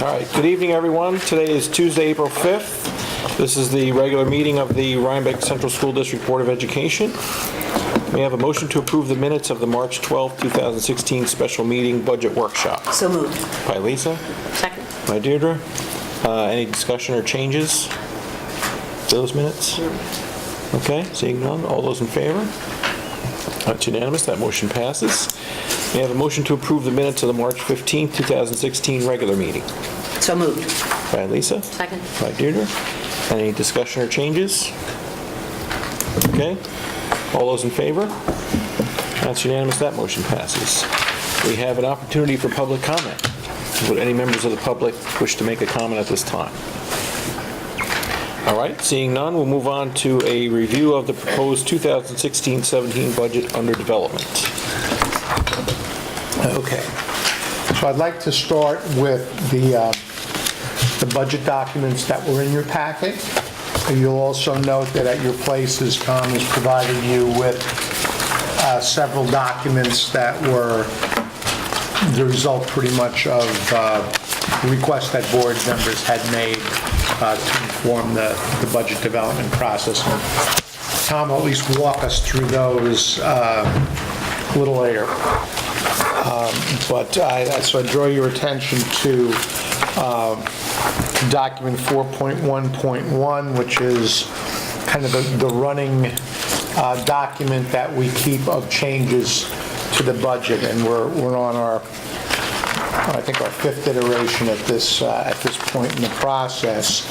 All right, good evening, everyone. Today is Tuesday, April 5th. This is the regular meeting of the Rhinebeck Central School District Board of Education. May I have a motion to approve the minutes of the March 12, 2016 special meeting budget workshop? So moved. By Lisa. Second. By Deirdre. Any discussion or changes to those minutes? Okay, seeing none. All those in favor? That's unanimous. That motion passes. May I have a motion to approve the minutes of the March 15, 2016 regular meeting? So moved. By Lisa. Second. By Deirdre. Any discussion or changes? Okay. All those in favor? That's unanimous. That motion passes. We have an opportunity for public comment. Would any members of the public wish to make a comment at this time? All right, seeing none, we'll move on to a review of the proposed 2016-17 budget under development. Okay. So I'd like to start with the budget documents that were in your packet. You'll also note that at your places, Tom has provided you with several documents that were the result pretty much of requests that board members had made to inform the budget development process. And Tom will at least walk us through those a little later. So I draw your attention to document 4.1.1, which is kind of the running document that we keep of changes to the budget, and we're on our, I think, our fifth iteration at this point in the process.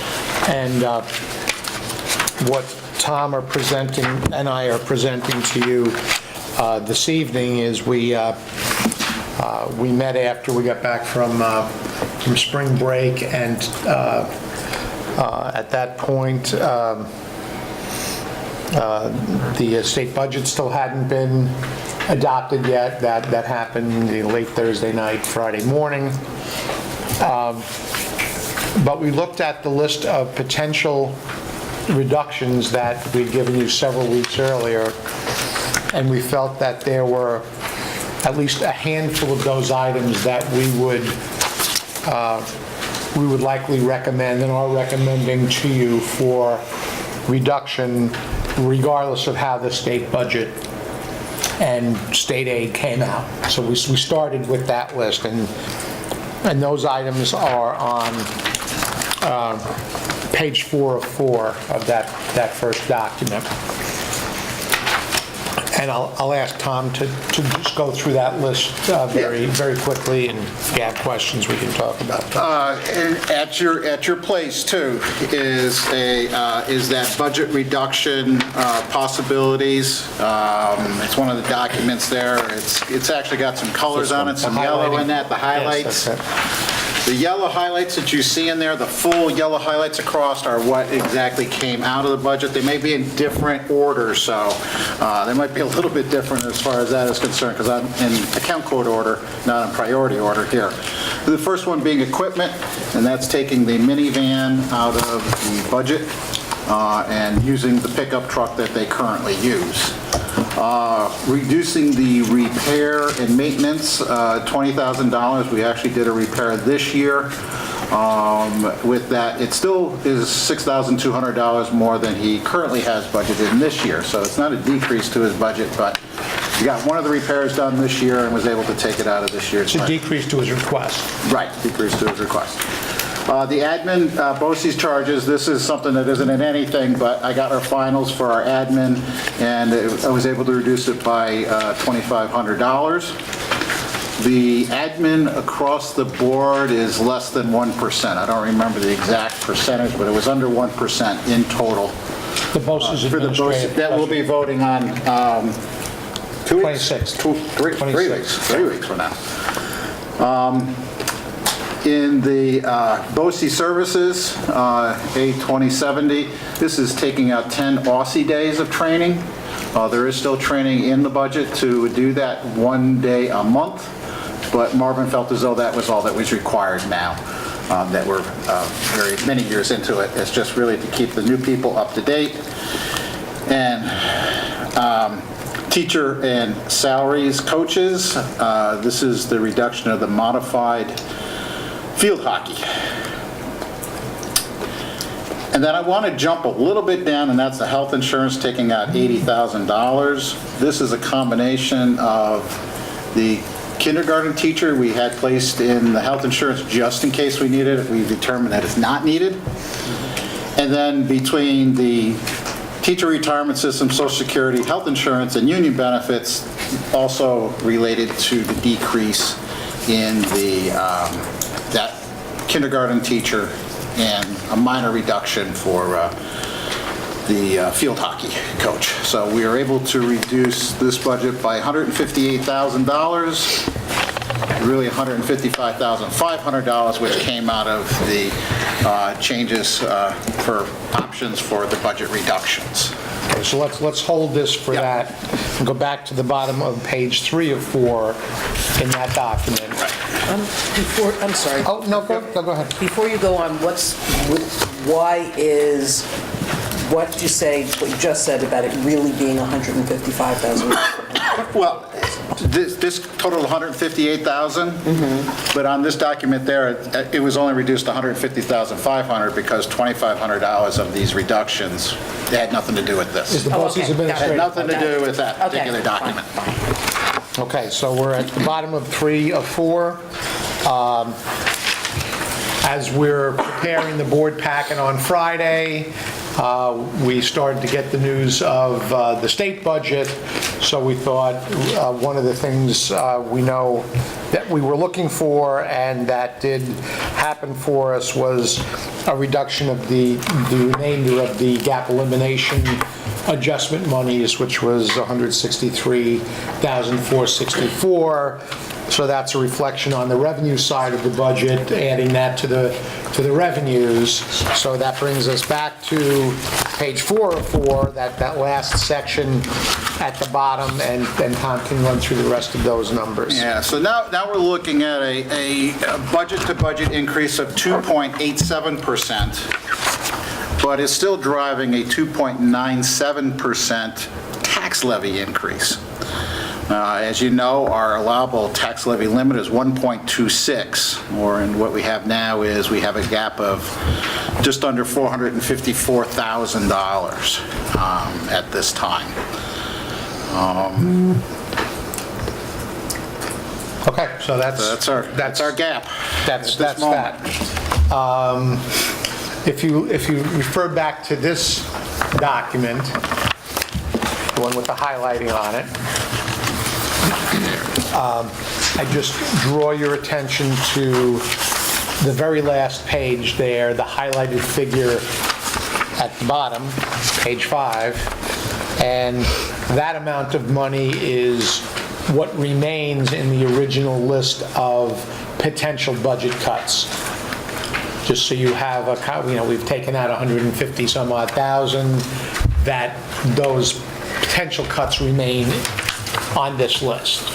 And what Tom are presenting and I are presenting to you this evening is we met after we got back from spring break, and at that point the state budget still hadn't been adopted yet. That happened late Thursday night, Friday morning. But we looked at the list of potential reductions that we'd given you several weeks earlier, and we felt that there were at least a handful of those items that we would likely recommend and are recommending to you for reduction, regardless of how the state budget and state aid came out. So we started with that list, and those items are on page 4 of 4 of that first document. And I'll ask Tom to just go through that list very quickly, and if you have questions, we can talk about that. And at your place too is that budget reduction possibilities. It's one of the documents there. It's actually got some colors on it, some yellow in that, the highlights. Yes, that's it. The yellow highlights that you see in there, the full yellow highlights across, are what exactly came out of the budget. They may be in different order, so they might be a little bit different as far as that is concerned, because I'm in account code order, not in priority order here. The first one being equipment, and that's taking the minivan out of the budget and using the pickup truck that they currently use. Reducing the repair and maintenance, $20,000. We actually did a repair this year. With that, it still is $6,200 more than he currently has budgeted in this year. So it's not a decrease to his budget, but he got one of the repairs done this year and was able to take it out of this year's budget. It's a decrease to his request. Right, decrease to his request. The admin, BOCES charges, this is something that isn't in anything, but I got our finals for our admin, and I was able to reduce it by $2,500. The admin across the board is less than 1%. I don't remember the exact percentage, but it was under 1% in total. The BOCES administrative that we'll be voting on 2 weeks? 26. 3 weeks. 3 weeks from now. In the BOCES services, A2070, this is taking out 10 Aussie days of training. There is still training in the budget to do that 1 day a month, but Marvin felt as though that was all that was required now, that we're very many years into it. It's just really to keep the new people up to date. And teacher and salaries, coaches, this is the reduction of the modified Field hockey. And then I want to jump a little bit down, and that's the health insurance, taking out $80,000. This is a combination of the kindergarten teacher we had placed in the health insurance just in case we needed it. We determined that it's not needed. And then between the teacher retirement system, Social Security, health insurance, and union benefits, also related to the decrease in the that kindergarten teacher and a minor reduction for the field hockey coach. So we are able to reduce this budget by $158,000, really $155,500, which came out of the changes for options for the budget reductions. Okay, so let's hold this for that and go back to the bottom of page 3 of 4 in that document. I'm sorry. Oh, no, go ahead. Before you go on, what you say, what you just said about it really being $155,000? Well, this totaled $158,000, but on this document there, it was only reduced to $150,500 because $2,500 of these reductions, they had nothing to do with this. Is the BOCES okay. administrative? Had nothing to do with that particular Okay, fine, document. fine. Okay, so we're at the bottom of 3 of 4. As we're preparing the board packet on Friday, we started to get the news of the state budget, so we thought one of the things we know that we were looking for and that did happen for us was a reduction of the remainder of the gap elimination adjustment monies, which was $163,464. So that's a reflection on the revenue side of the budget, adding that to the revenues. So that brings us back to page 4 of 4, that last section at the bottom, and then Tom can run through the rest of those numbers. Yeah, so now we're looking at a budget-to-budget increase of 2.87%, but it's still driving a 2.97% tax levy increase. As you know, our allowable tax levy limit is 1.26, and what we have now is we have a gap of just under $454,000 at this time. Okay, so that's our gap. That's at this moment. that. If you refer back to this document, the one with the highlighting on it, I just draw your attention to the very last page there, the highlighted figure at the bottom, page 5, and that amount of money is what remains in the original list of potential budget cuts. Just so you have we've taken out 150 some odd thousand, that those potential cuts remain on this list.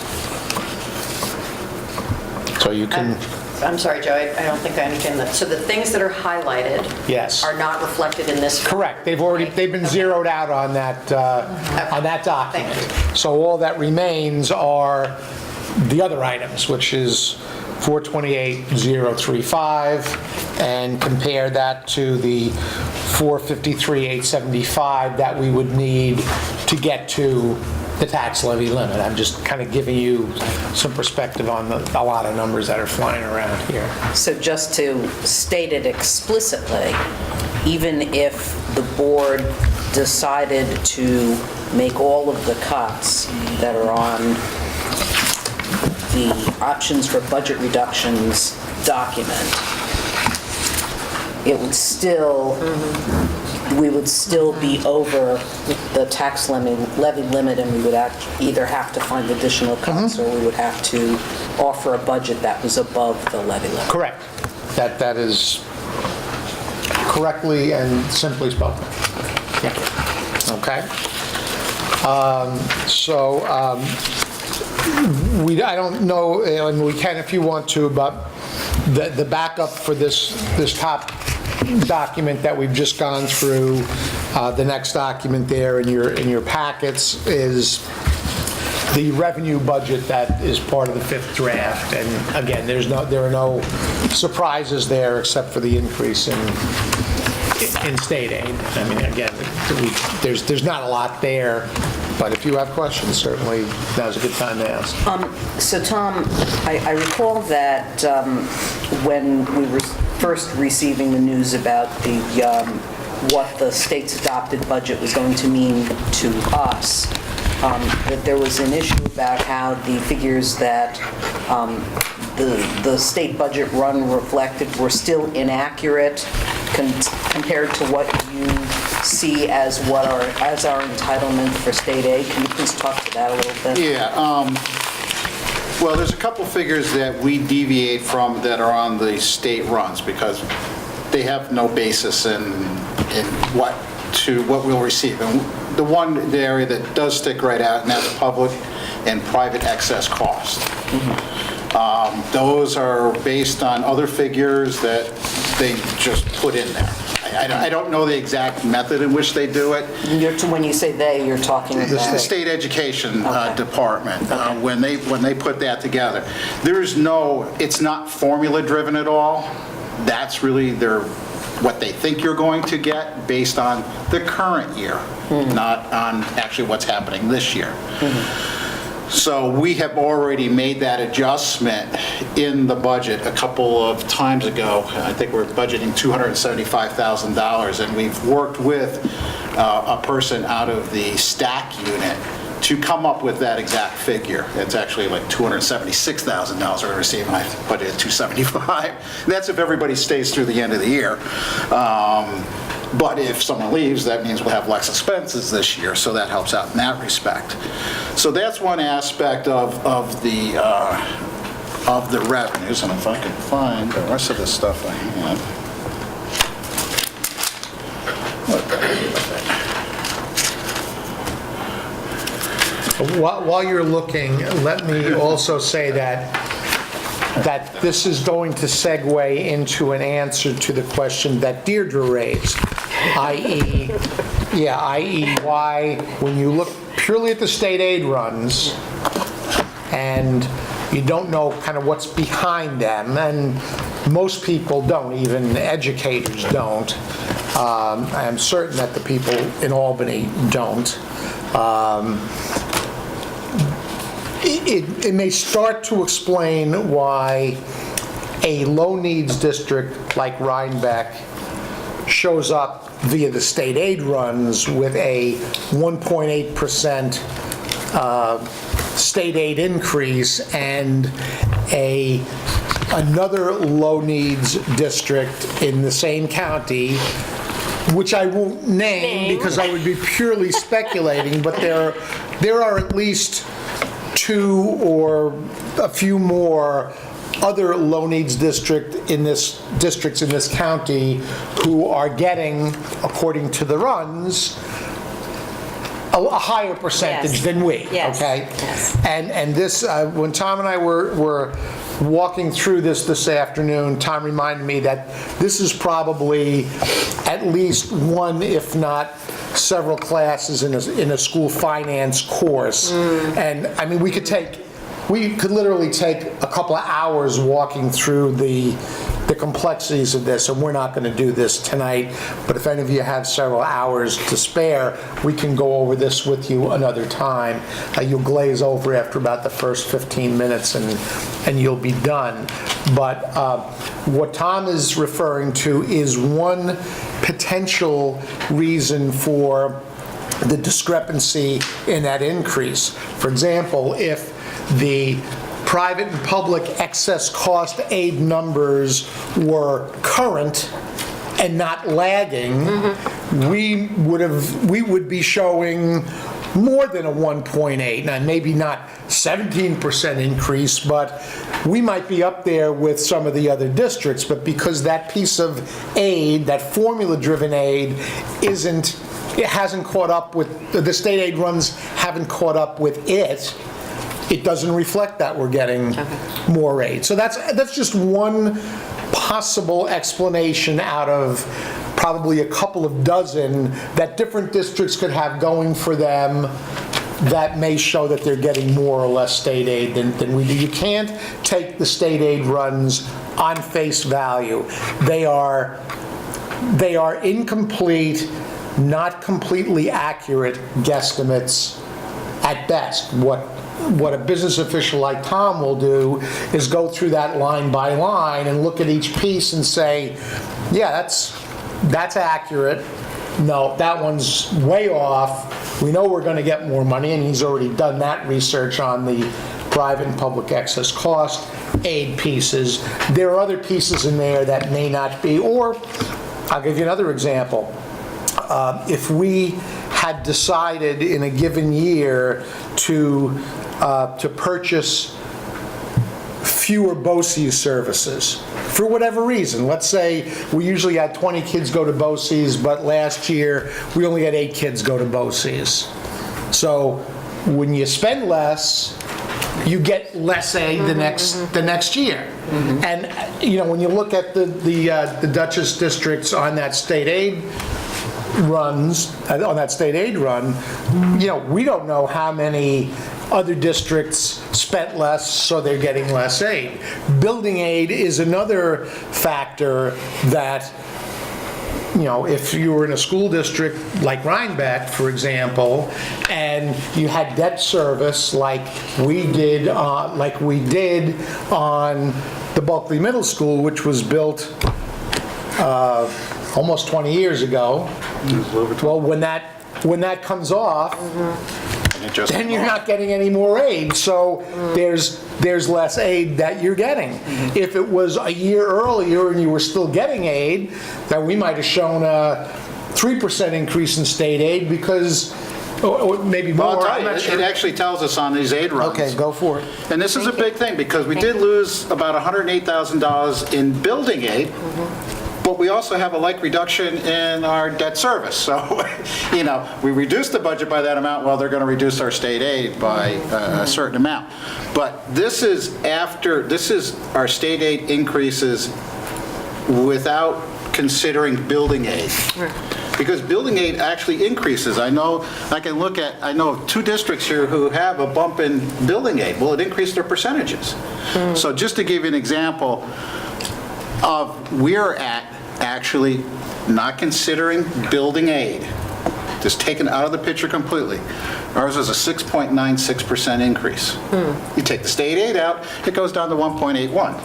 So you can... I'm sorry, Joe, I don't think I understand that. So the things that are highlighted Yes. are not reflected in this? Correct. They've been zeroed out on that document. Thank So all that remains are the other items, which is 428,035, and compare that to the 453,875 that we would need to get to the tax levy limit. I'm just kind of giving you some perspective on a lot of numbers that are flying around here. So just to state it explicitly, even if the board decided to make all of the cuts that are on the options for budget reductions document, it would still, we would still be over the tax levy limit, and we would either have to find additional cuts, or we would have to offer a budget that was above the levy limit. Correct. That is correctly and simply spoken. Okay? I don't know, and we can if you want to, but the backup for this top document that we've just gone through, the next document there in your packets is the revenue budget that is part of the fifth draft. And again, there are no surprises there except for the increase in state aid. I mean, again, there's not a lot there, but if you have questions, certainly now's a good time to ask. So Tom, I recall that when we were first receiving the news about what the state's adopted budget was going to mean to us, that there was an issue about how the figures that the state budget run reflected were still inaccurate compared to what you see as our entitlement for state aid. Can you please talk to that a little bit? Yeah, well, there's a couple figures that we deviate from that are on the state runs because they have no basis in what we'll receive. And the area that does stick right out, and that's public and private excess cost. Those are based on other figures that they just put in there. I don't know the exact method in which they do it. When you say they, you're talking about? The state education department, Okay. when they put that together. It's not formula driven at all. That's really what they think you're going to get based on the current year, not on actually what's happening this year. So we have already made that adjustment in the budget a couple of times ago. I think we're budgeting $275,000, and we've worked with a person out of the STAC unit to come up with that exact figure. It's actually like $276,000 we're receiving. I budgeted $275,000. That's if everybody stays through the end of the year. But if someone leaves, that means we'll have less expenses this year, so that helps out in that respect. So that's one aspect of the revenues, and if I can find the rest of the stuff I have. While you're looking, let me also say that this is going to segue into an answer to the question that Deirdre raised, i.e., why when you look purely at the state aid runs and you don't know kind of what's behind them, and most people don't, even educators don't. I'm certain that the people in Albany don't. It may start to explain why a low-needs district like Rhinebeck shows up via the state aid runs with a 1.8% state aid increase, and another low-needs district in the same county, which I won't name because I would be purely speculating, but there are at least two or a few more other low-needs districts in this county who are getting, according to the runs, a higher percentage than we, okay? Yes. And this, when Tom and I were walking through this afternoon, Tom reminded me that this is probably at least one, if not several classes in a school finance course. And I mean, we could literally take a couple of hours walking through the complexities of this, and we're not going to do this tonight, but if any of you have several hours to spare, we can go over this with you another time. You'll glaze over after about the first 15 minutes and you'll be done. But what Tom is referring to is one potential reason for the discrepancy in that increase. For example, if the private and public excess cost aid numbers were current and not lagging, we would be showing more than a 1.8. Now, maybe not 17% increase, but we might be up there with some of the other districts. But because that piece of aid, that formula-driven aid, hasn't caught up with, the state aid runs haven't caught up with it doesn't reflect that we're getting more aid. So that's just one possible explanation out of probably a couple of dozen that different districts could have going for them that may show that they're getting more or less state aid than we do. You can't take the state aid runs on face value. They are incomplete, not completely accurate guesstimates at best. What a business official like Tom will do is go through that line by line and look at each piece and say, yeah, that's accurate. No, that one's way off. We know we're going to get more money, and he's already done that research on the private and public excess cost aid pieces. There are other pieces in there that may not be, or I'll give you another example. If we had decided in a given year to purchase fewer BOCES services, for whatever reason. Let's say we usually had 20 kids go to BOCES, but last year we only had 8 kids go to BOCES. So when you spend less, you get less aid the next year. And when you look at the Dutchess districts on that state aid run, we don't know how many other districts spent less, so they're getting less aid. Building aid is another factor that, if you were in a school district like Rhinebeck, for example, and you had debt service like we did on the Bulkley Middle School, which was built almost 20 years ago. Well, when that comes off, then you're not getting any more aid. So there's less aid that you're getting. If it was a year earlier and you were still getting aid, then we might have shown a 3% increase in state aid because, or maybe more. Well, I'll I'm tell not you, sure. it actually tells us on these aid runs. Okay, go for it. And this is a big thing because we did lose about $108,000 in building aid. But we also have a like reduction in our debt service. So, we reduced the budget by that amount, well, they're going to reduce our state aid by a certain amount. But this is our state aid increases without considering building aid. Because building aid actually increases. I know of 2 districts here who have a bump in building aid. Well, it increased their percentages. So just to give you an example of we're at actually not considering building aid, just taken out of the picture completely. Ours is a 6.96% increase. You take the state aid out, it goes down to 1.81.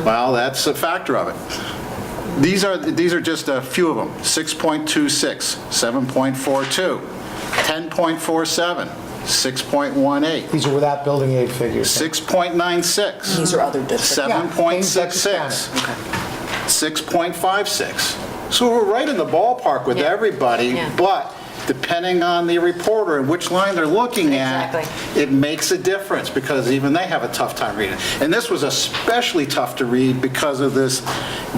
Well, that's a factor of it. These are just a few of them. 6.26, 7.42, 10.47. 6.18. These are without building aid figures. 6.96. These are other districts. 7.66. 6.56. So we're right in the ballpark with everybody, but depending on the reporter and which line they're looking at, it makes a difference because even they have a tough time reading. And this was especially tough to read because of this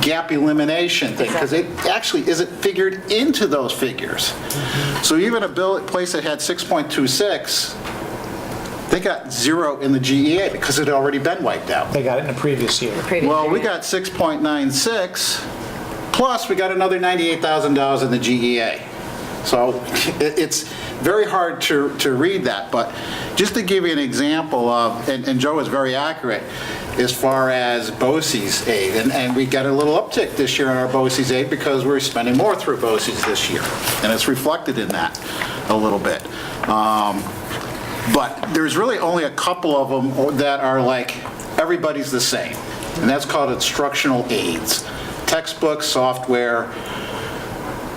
gap elimination thing, because it actually isn't figured into those figures. So even a place that had 6.26, they got 0 in the GEA because it had already been wiped out. They got it in the previous year. Well, we got 6.96, plus we got another $98,000 in the GEA. So it's very hard to read that, but just to give you an example of, and Joe is very accurate as far as BOCES aid, and we got a little uptick this year in our BOCES aid because we're spending more through BOCES this year, and it's reflected in that a little bit. But there's really only a couple of them that are like everybody's the same, and that's called instructional aids. Textbooks, software,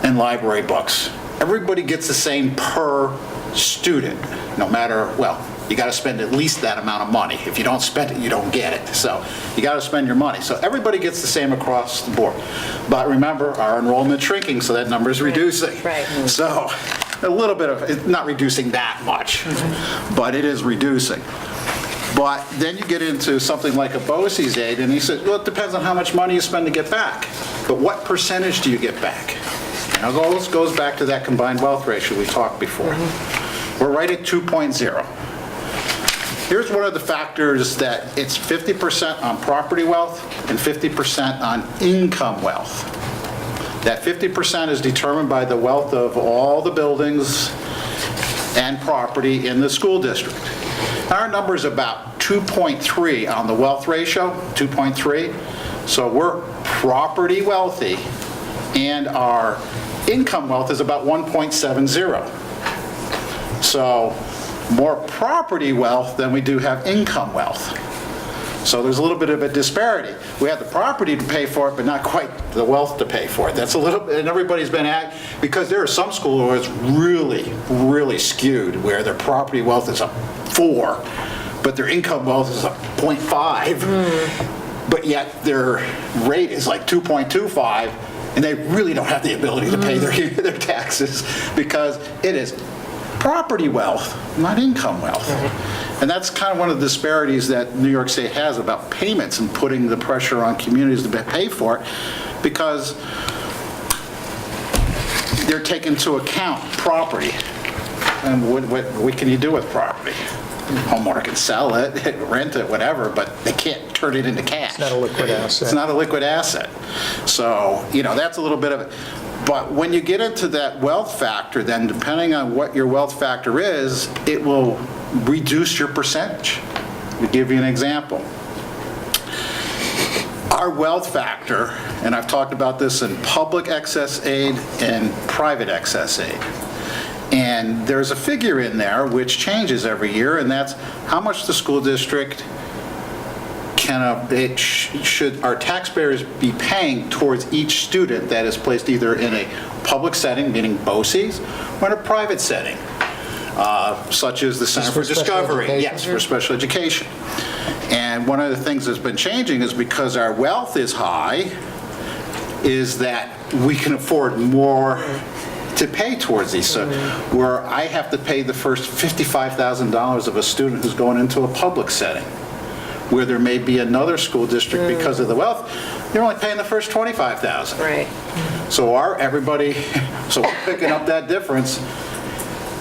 and library books. Everybody gets the same per student, no matter, you got to spend at least that amount of money. If you don't spend it, you don't get it. So you got to spend your money. So everybody gets the same across the board. But remember, our enrollment's shrinking, so that number is reducing. Right. So a little bit of, it's not reducing that much, but it is reducing. But then you get into something like a BOCES aid, and he said, well, it depends on how much money you spend to get back. But what percentage do you get back? Now, this goes back to that combined wealth ratio we talked before. We're right at 2.0. Here's one of the factors that it's 50% on property wealth and 50% on income wealth. That 50% is determined by the wealth of all the buildings and property in the school district. Our number is about 2.3 on the wealth ratio, 2.3. So we're property wealthy, and our income wealth is about 1.70. So more property wealth than we do have income wealth. So there's a little bit of a disparity. We have the property to pay for it, but not quite the wealth to pay for it. That's a little bit, and everybody's been at, because there are some schools where it's really, really skewed, where their property wealth is a 4, but their income wealth is a 0.5, but yet their rate is like 2.25, and they really don't have the ability to pay their taxes, because it is property wealth, not income wealth. And that's kind of one of the disparities that New York State has about payments and putting the pressure on communities to pay for it, because they're taking into account property. And what can you do with property? Homeowner can sell it, rent it, whatever, but they can't turn it into cash. It's not a liquid asset. It's not a liquid asset. So, that's a little bit of it. But when you get into that wealth factor, then depending on what your wealth factor is, it will reduce your percentage. To give you an example, our wealth factor, and I've talked about this in public excess aid and private excess aid, and there's a figure in there which changes every year, and that's how much the school district should our taxpayers be paying towards each student that is placed either in a public setting, meaning BOCES, or in a private setting, such as the Center for Discovery. Yes, for special education. And one of the things that's been changing is because our wealth is high, is that we can afford more to pay towards these. So where I have to pay the first $55,000 of a student who's going into a public setting, where there may be another school district because of the wealth, you're only paying the first $25,000. Right. So so we're picking up that difference.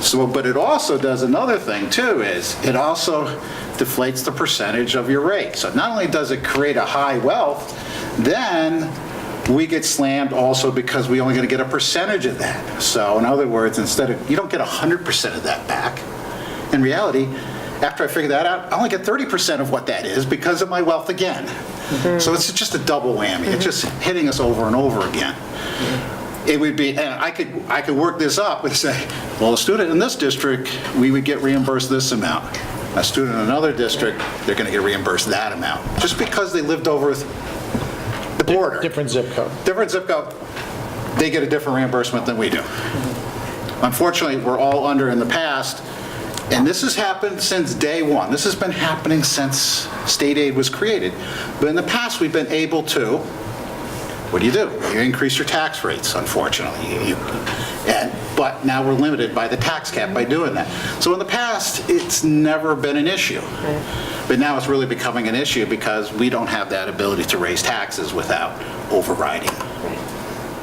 So, but it also does another thing too, is it also deflates the percentage of your rate. So not only does it create a high wealth, then we get slammed also because we only going to get a percentage of that. So in other words, you don't get 100% of that back. In reality, after I figure that out, I only get 30% of what that is because of my wealth again. So it's just a double whammy. It's just hitting us over and over again. It would be, and I could work this up and say, well, a student in this district, we would get reimbursed this amount. A student in another district, they're going to get reimbursed that amount, just because they lived over the border. Different zip code. Different zip code, they get a different reimbursement than we do. Unfortunately, we're all under in the past, and this has happened since day one. This has been happening since state aid was created. But in the past, we've been able to, what do? You increase your tax rates, unfortunately. But now we're limited by the tax cap by doing that. So in the past, it's never been an issue. But now it's really becoming an issue because we don't have that ability to raise taxes without overriding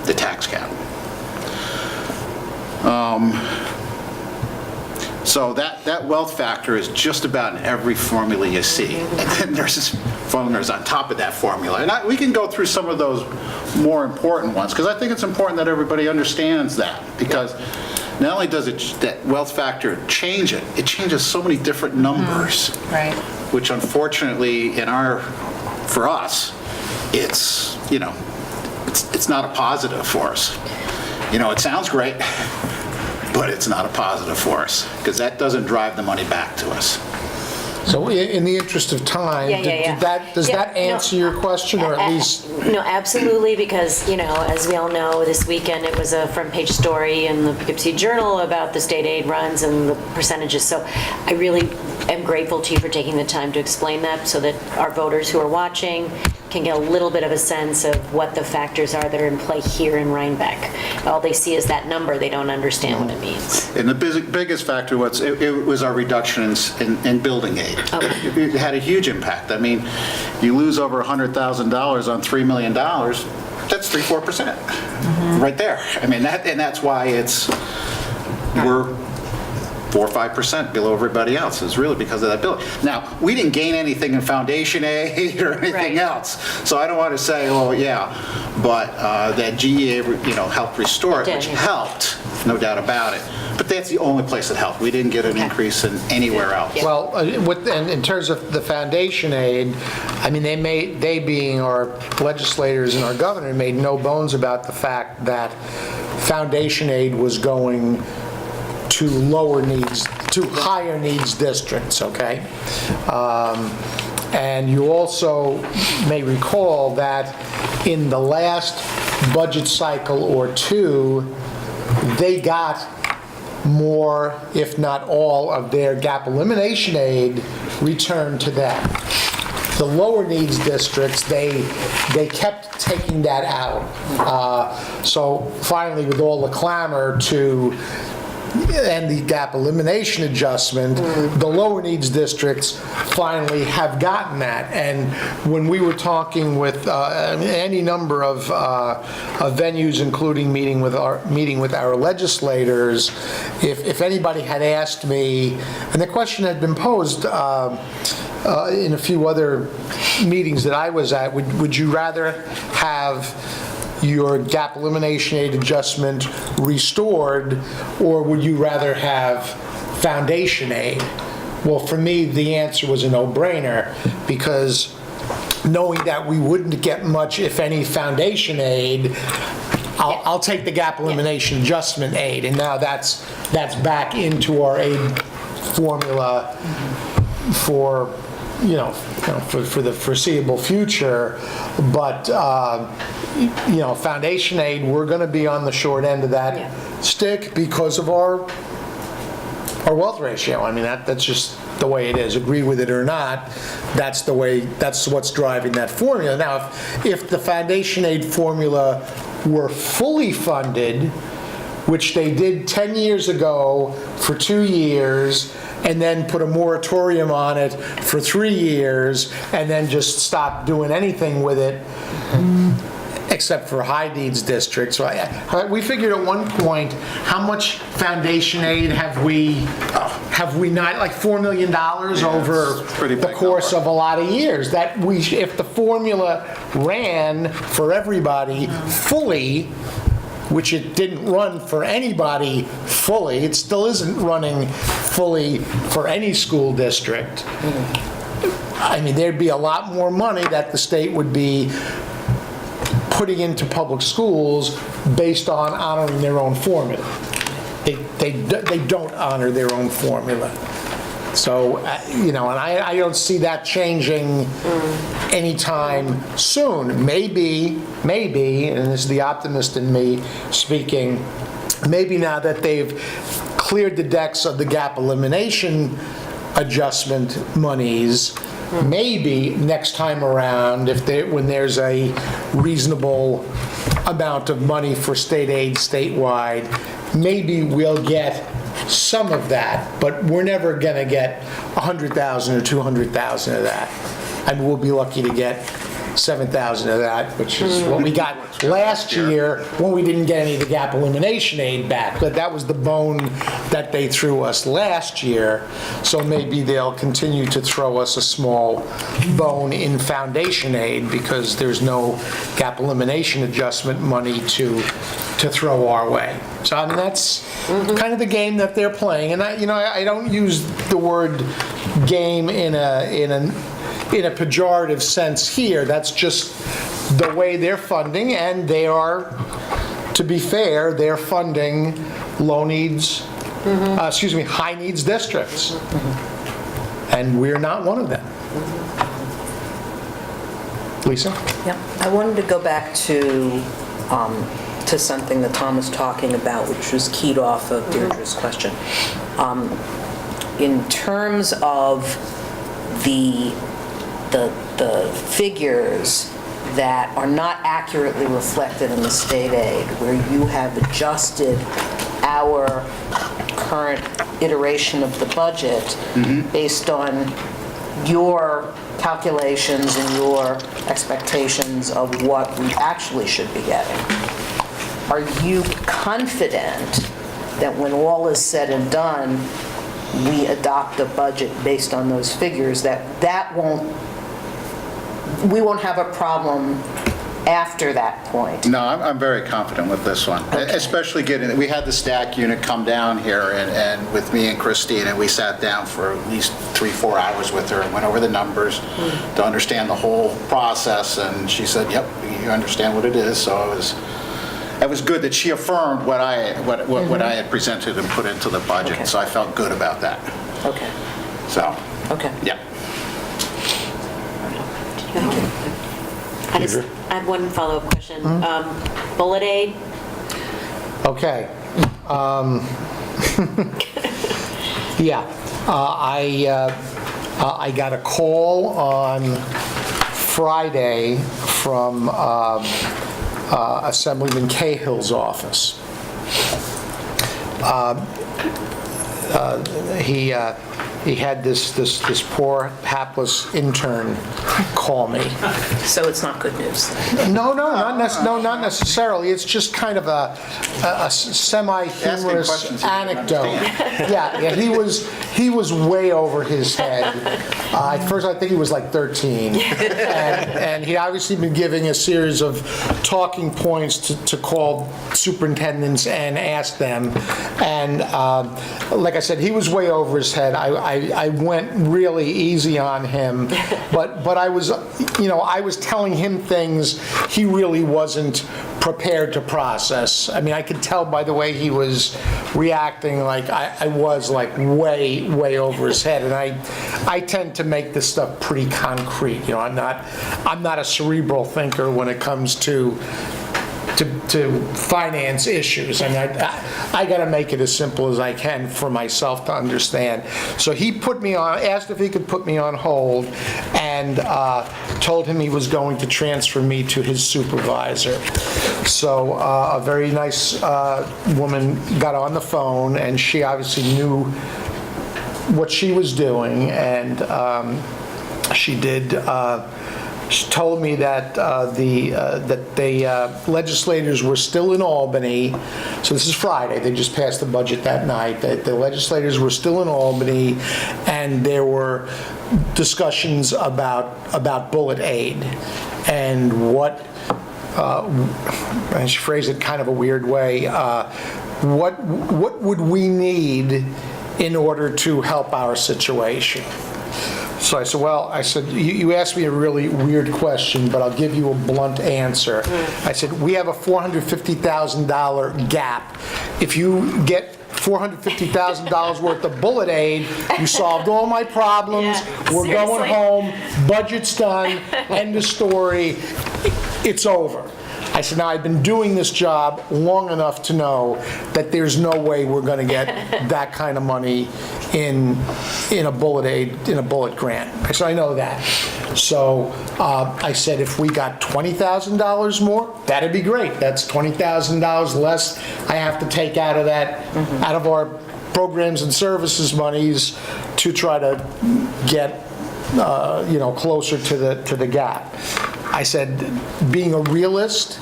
the tax cap. So that wealth factor is just about in every formula you see. And then there's formulas on top of that formula. And we can go through some of those more important ones, because I think it's important that everybody understands that. Because not only does that wealth factor change it changes so many different numbers. Right. Which unfortunately, for us, it's not a positive for us. It sounds great, but it's not a positive for us, because that doesn't drive the money back to us. So in the interest of time, does that answer your question, or at least? No, absolutely, because, as we all know, this weekend it was a front page story in the Poughkeepsie Journal about the state aid runs and the percentages. So I really am grateful to you for taking the time to explain that, so that our voters who are watching can get a little bit of a sense of what the factors are that are in play here in Rhinebeck. All they see is that number. They don't understand what it means. And the biggest factor was our reductions in building aid. Okay. It had a huge impact. I mean, you lose over $100,000 on $3 million, that's 3-4% right there. I mean, that's why 4 or 5% below everybody else. It's really because of that bill. Now, we didn't gain anything in foundation aid or anything Right. else, so I don't want to say, oh, yeah, but that GEA, helped restore it, Did, which yeah. helped, no doubt about it. But that's the only place it helped. We didn't get an increase in anywhere else. Yeah. Well, and in terms of the foundation aid, I mean, they being our legislators and our governor, made no bones about the fact that foundation aid was going to higher needs districts, okay? And you also may recall that in the last budget cycle or two, they got more, if not all, of their gap elimination aid returned to them. The lower needs districts, they kept taking that out. So finally, with all the clamor and the gap elimination adjustment, the lower needs districts finally have gotten that. And when we were talking with any number of venues, including meeting with our legislators, if anybody had asked me, and the question had been posed in a few other meetings that I was at, would you rather have your gap elimination aid adjustment restored, or would you rather have foundation aid? Well, for me, the answer was a no-brainer, because knowing that we wouldn't get much, if any, foundation aid, I'll take the gap elimination adjustment aid, and now that's back into our aid formula for for the foreseeable future. But foundation aid, we're going to be on the short end of that stick because of our wealth ratio. I mean, that's just the way it is. Agree with it or not, that's what's driving that formula. Now, if the foundation aid formula were fully funded, which they did 10 years ago for 2 years, and then put a moratorium on it for 3 years, and then just stop doing anything with it, except for high needs districts. So we figured at one point, how much foundation aid have we not, like $4 million over the course of a lot of years? That if the formula ran for everybody fully, which it didn't run for anybody fully, it still isn't running fully for any school district. I mean, there'd be a lot more money that the state would be putting into public schools based on honoring their own formula. They don't honor their own formula. So, and I don't see that changing anytime soon. Maybe, and this is the optimist in me speaking, maybe now that they've cleared the decks of the gap elimination adjustment monies, maybe next time around, when there's a reasonable amount of money for state aid statewide, maybe we'll get some of that, but we're never going to get 100,000 or 200,000 of that. I mean, we'll be lucky to get 7,000 of that, which is what we got last year when we didn't get any of the gap elimination aid back. But that was the bone that they threw us last year. So maybe they'll continue to throw us a small bone in foundation aid because there's no gap elimination adjustment money to throw our way. So I mean, that's kind of the game that they're playing. And I don't use the word game in a pejorative sense here. That's just the way they're funding, and they are, to be fair, they're funding high needs districts. And we're not one of them. Lisa? Yeah, I wanted to go back to something that Tom was talking about, which was keyed off of Deirdre's question. In terms of the figures that are not accurately reflected in the state aid, where you have adjusted our current iteration of the budget based on your calculations and your expectations of what we actually should be getting. Are you confident that when all is said and done, we adopt a budget based on those figures, we won't have a problem after that point. No, I'm very confident with this one, especially we had the stack unit come down here and with me and Christine, and we sat down for at least 3-4 hours with her and went over the numbers to understand the whole process, and she said, yep, you understand what it is, so it was good that she affirmed what I had presented and put into the budget, Okay. so I felt good about that. Okay, So, okay. yeah. I have one follow-up question. Bullet aid, Okay. Yeah, I got a call on Friday from Assemblyman Cahill's office. He had this poor hapless intern call me. So it's not good news. No, not necessarily. It's just kind of a semi-humorous questions he didn't anecdote. understand. Yeah, he was way over his head. At first, I think he was like 13, and he'd obviously been giving a series of talking points to call superintendents and ask them. And like I said, he was way over his head. I went really easy on him, but I was telling him things he really wasn't prepared to process. I mean, I could tell by the way he was reacting, like I was like way over his head. And I tend to make this stuff pretty concrete. You know, I'm not a cerebral thinker when it comes to finance issues. I mean, I got to make it as simple as I can for myself to understand. So he asked if he could put me on hold, and told him he was going to transfer me to his supervisor. So a very nice woman got on the phone, and she obviously knew what she was doing, and she did. She told me that the legislators were still in Albany. So this is Friday. They just passed the budget that night. That the legislators were still in Albany, and there were discussions about bullet aid and what. And she phrased it kind of a weird way. What would we need in order to help our situation? So I said, you asked me a really weird question, but I'll give you a blunt answer. I said, we have a $450,000 gap. If you get $450,000 worth of bullet aid, you solved all my problems. Yeah, We're going seriously. home. Budget's done. End of story. It's over. I said, now I've been doing this job long enough to know that there's no way we're going to get that kind of money in a bullet grant. I said, I know that. So I said, if we got $20,000 more, that'd be great. That's $20,000 less I have to take out of that, out of our programs and services monies to try to get closer to the gap. I said, being a realist,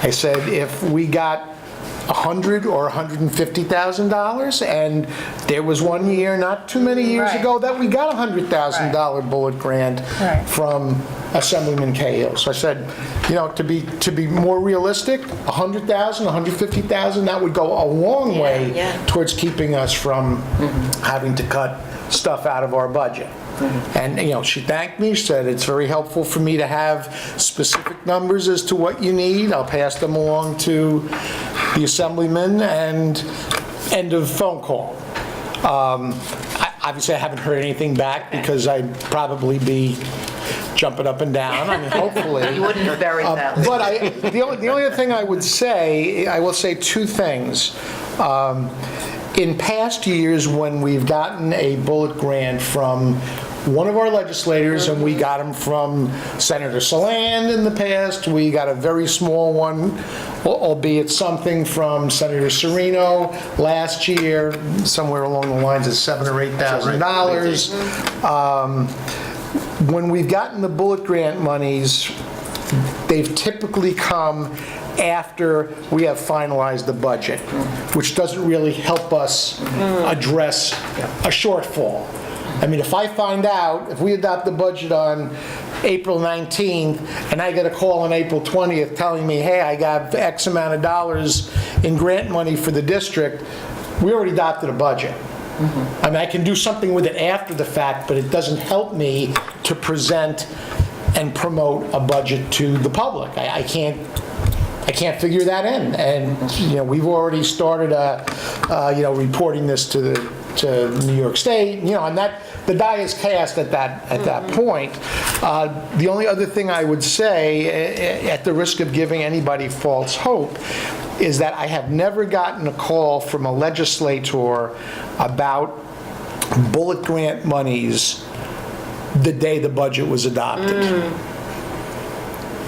I said, if we got $100,000 or $150,000, and there was one year, not too many years ago, that we got a $100,000 bullet grant from Assemblyman Cahill. So I said, to be more realistic, $100,000, $150,000, that would go a long way towards keeping us from having to cut stuff out of our budget. And, she thanked me, said it's very helpful for me to have specific numbers as to what you need. I'll pass them along to the assemblyman, and end of phone call. Obviously, I haven't heard anything back because I'd probably be jumping up and down. I mean, hopefully. You wouldn't have buried that. But the only other thing I will say two things. In past years, when we've gotten a bullet grant from one of our legislators, and we got them from Senator Saland in the past, we got a very small one, albeit something, from Senator Serino last year, somewhere along the lines of $7,000 or $8,000. When we've gotten the bullet grant monies, they've typically come after we have finalized the budget, which doesn't really help us address a shortfall. I mean, if I find out, if we adopt the budget on April 19th, and I get a call on April 20th telling me, hey, I got X amount of dollars in grant money for the district, we already adopted a budget. I mean, I can do something with it after the fact, but it doesn't help me to present and promote a budget to the public. I can't figure that in. And, we've already started, reporting this to New York State, and that, the die is cast at that point. The only other thing I would say, at the risk of giving anybody false hope, is that I have never gotten a call from a legislator about bullet grant monies the day the budget was adopted.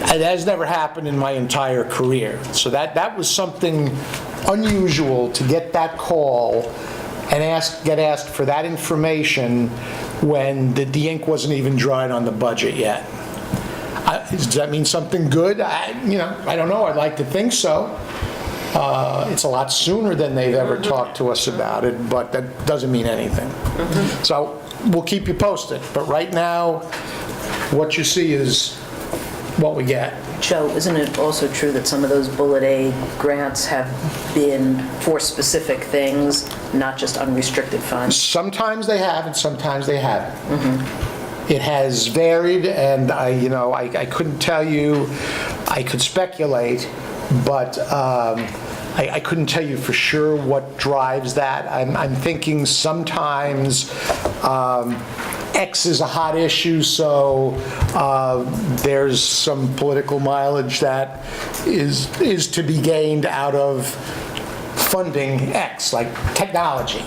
That has never happened in my entire career. So that was something unusual, to get that call and get asked for that information when the ink wasn't even dried on the budget yet. Does that mean something good? I don't know. I'd like to think so. It's a lot sooner than they've ever talked to us about it, but that doesn't mean anything. So we'll keep you posted. But right now, what you see is what we get. Joe, isn't it also true that some of those bullet aid grants have been for specific things, not just unrestricted funds? Sometimes they have, and sometimes they haven't. It has varied, and I couldn't tell you. I could speculate, but I couldn't tell you for sure what drives that. I'm thinking sometimes X is a hot issue, so there's some political mileage that is to be gained out of funding X, like technology.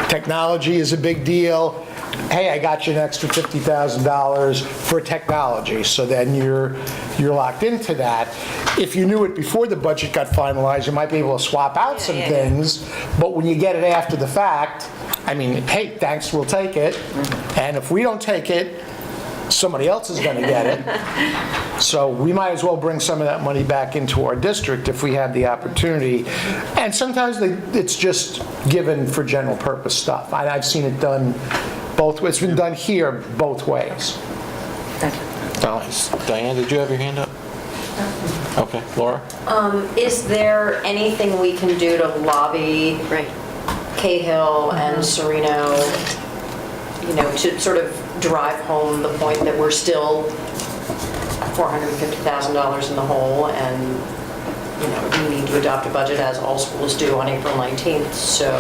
Technology is a big deal. Hey, I got you an extra $50,000 for technology, so then you're locked into that. If you knew it before the budget got finalized, you might be able to swap out some things, but when you get it after the fact, I mean, hey, thanks, we'll take it. And if we don't take it, somebody else is going to get it. So we might as well bring some of that money back into our district if we have the opportunity. And sometimes it's just given for general purpose stuff. I've seen it done both ways. It's been done here both ways. Diane, did you have your hand up? Okay, Laura? Is there anything we can do to lobby Cahill and Serino, to sort of drive home the point that we're still $450,000 in the hole, and we need to adopt a budget as all schools do on April 19th. So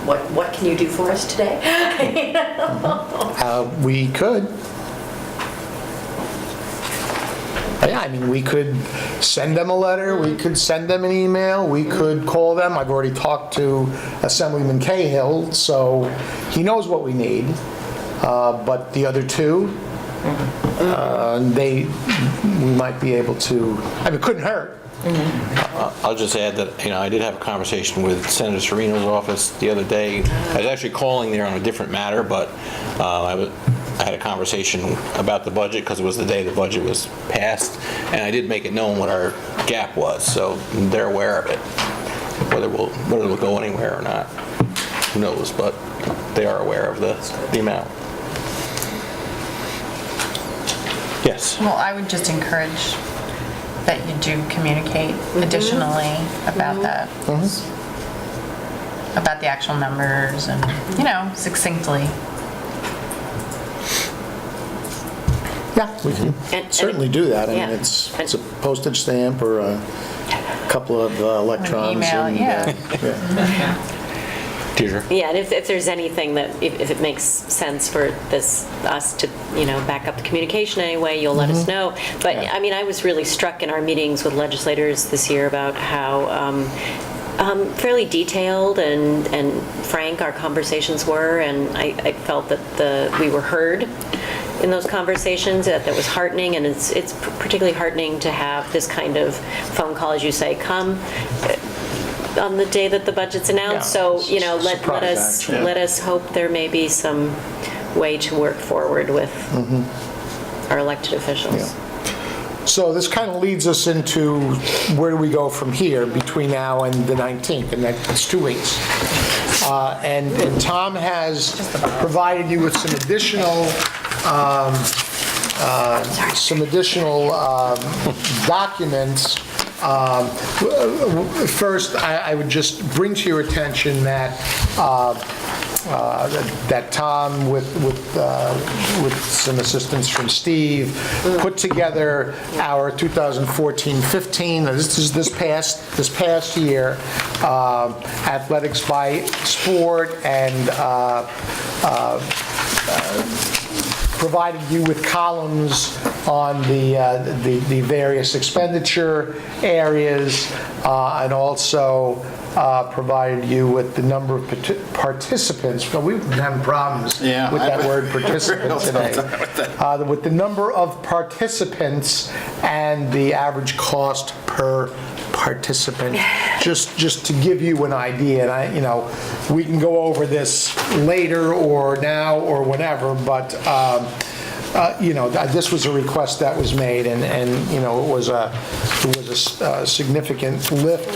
what can you do for us today? We could. Yeah, I mean, we could send them a letter, we could send them an email, we could call them. I've already talked to Assemblyman Cahill, so he knows what we need. But the other two, we might be able to, I mean, it couldn't hurt. I'll just add that, I did have a conversation with Senator Serino's office the other day. I was actually calling there on a different matter, but I had a conversation about the budget because it was the day the budget was passed, and I did make it known what our gap was, so they're aware of it. Whether we'll go anywhere or not, who knows, but they are aware of the amount. Yes? Well, I would just encourage that you do communicate additionally about that. About the actual numbers and, succinctly. Yeah, we can certainly do that. I mean, yeah. it's a postage stamp or a couple of electrons. email, and, Deirdre? Yeah, and if there's anything that, if it makes sense for us to, back up the communication anyway, you'll let us know. But, I mean, I was really struck in our meetings with legislators this year about how fairly detailed and frank our conversations were, and I felt that we were heard in those conversations. That was heartening, and it's particularly heartening to have this kind of phone call, as you say, come on the day that the budget's announced. Yeah, So, let us hope there may be some way to work forward with our elected officials. Yeah. So this kind of leads us into where do we go from here between now and the 19th, and that's 2 weeks. And Tom has provided you with some additional documents. First, I would just bring to your attention that that Tom, with some assistance from Steve, put together our 2014-15. This is this past year, athletics by sport, and provided you with columns on the various expenditure areas, and also provided you with the number of participants. Well, we've been having problems with that word participant today. With the number of participants and the average cost per participant, just to give you an idea. And we can go over this later or now or whenever, but this was a request that was made, and it was a significant lift,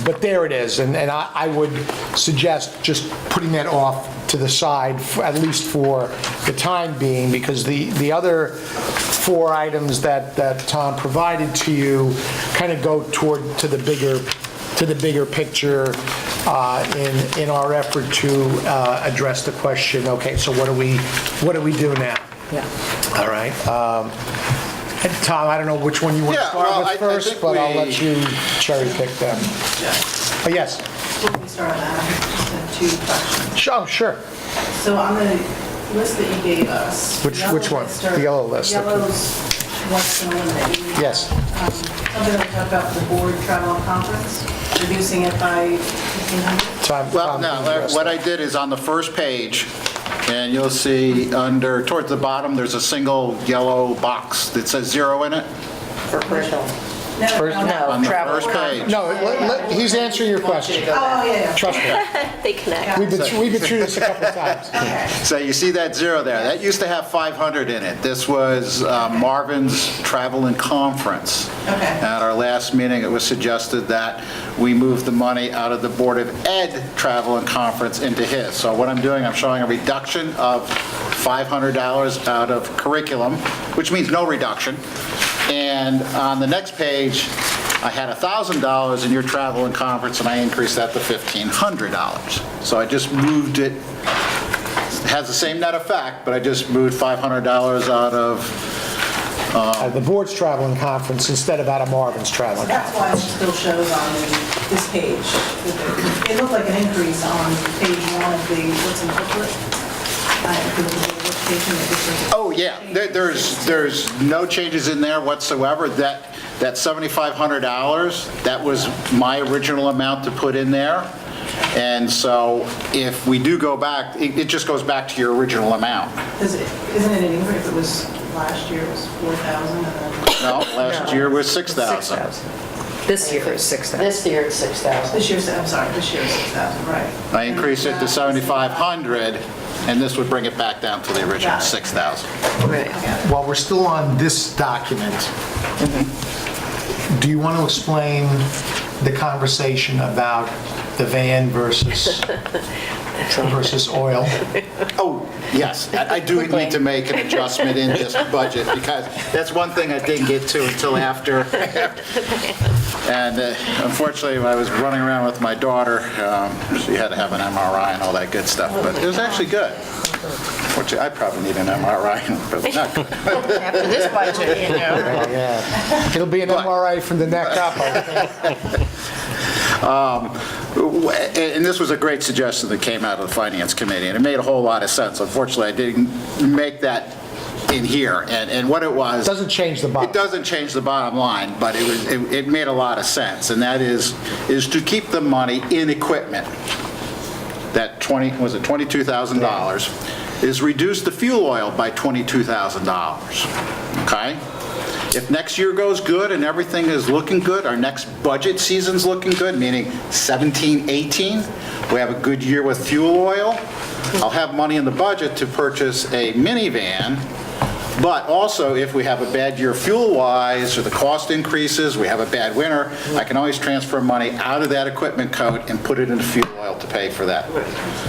but there it is, and I would suggest just putting that off to the side, at least for the time being, because the other 4 items that Tom provided to you kind of go to the bigger picture in our effort to address the question. Okay, so what do we do now? Yeah. All right. And Tom, I don't know which one you want to start with first, but I'll let you cherry pick them. Yes. Before we start, I have 2 questions. Sure. So on the list that you gave us. Which one? The yellow list. Yellow's what's going to eliminate. Yes. Something like talk about the board travel and conference, reducing it by 1,500? Well, no, what I did is on the first page, and you'll see towards the bottom, there's a single yellow box that says 0 in it. For curriculum. No, On the travel first page. No, he's answering your question. Oh, yeah. Trust me. They connect. We've been through this a couple of times. So you see that 0 there. That used to have 500 in it. This was Marvin's travel and conference. Okay. At our last meeting, it was suggested that we move the money out of the Board of Ed travel and conference into his. So what I'm doing, I'm showing a reduction of $500 out of curriculum, which means no reduction. And on the next page, I had $1,000 in your travel and conference, and I increased that to $1,500. So I just moved it. It has the same net effect, but I just moved $500 out of The board's travel and conference instead of out of Marvin's travel and That's conference. why it still shows on this page. It looked like an increase on page 1 of the what's in the booklet. If you look at the notification, it just says- Oh, yeah, there's no changes in there whatsoever. That $7,500, that was my original amount to put in there. And so if we do go back, it just goes back to your original amount. Isn't it an increase? It was, last year was 4,000 and then... No, last year was 6,000. This year is 6,000. This year it's 6,000. This year's, I'm sorry, this year's 6,000, right. I increased it to 7,500, and this would bring it back down to the original 6,000. While we're still on this document, do you want to explain the conversation about the van versus oil? Oh, yes, I do need to make an adjustment in this budget, because that's one thing I didn't get to until after. And unfortunately, when I was running around with my daughter, she had to have an MRI and all that good stuff, but it was actually good. Unfortunately, I probably need an MRI, but not good. After this budget, you know. Yeah. It'll be an MRI from the neck up, I think. And this was a great suggestion that came out of the Finance Committee, and it made a whole lot of sense. Unfortunately, I didn't make that in here, and what it was... Doesn't change the bottom. It doesn't change the bottom line, but it made a lot of sense, and that is to keep the money in equipment. That $22,000 is reduce the fuel oil by $22,000, okay? If next year goes good and everything is looking good, our next budget season's looking good, meaning 17, 18, we have a good year with fuel oil, I'll have money in the budget to purchase a minivan But also, if we have a bad year fuel-wise, or the cost increases, we have a bad winter, I can always transfer money out of that equipment code and put it into fuel oil to pay for that.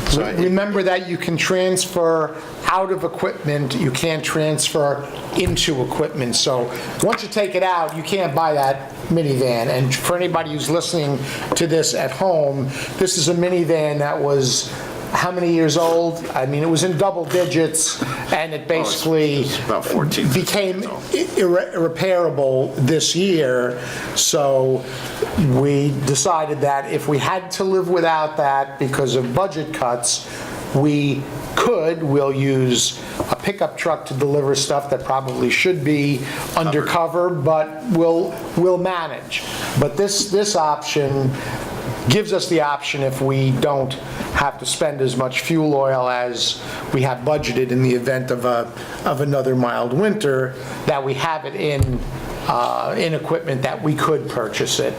So Remember that you can transfer out of equipment, you can't transfer into equipment. So once you take it out, you can't buy that minivan. And for anybody who's listening to this at home, this is a minivan that was how many years old? I mean, it was in double digits, and it basically it's about 14 became irreparable this year. So we decided that if we had to live without that because of budget cuts, we'll use a pickup truck to deliver stuff that probably should be undercover, but we'll manage. But this option gives us the option, if we don't have to spend as much fuel oil as we have budgeted in the event of another mild winter, that we have it in equipment that we could purchase it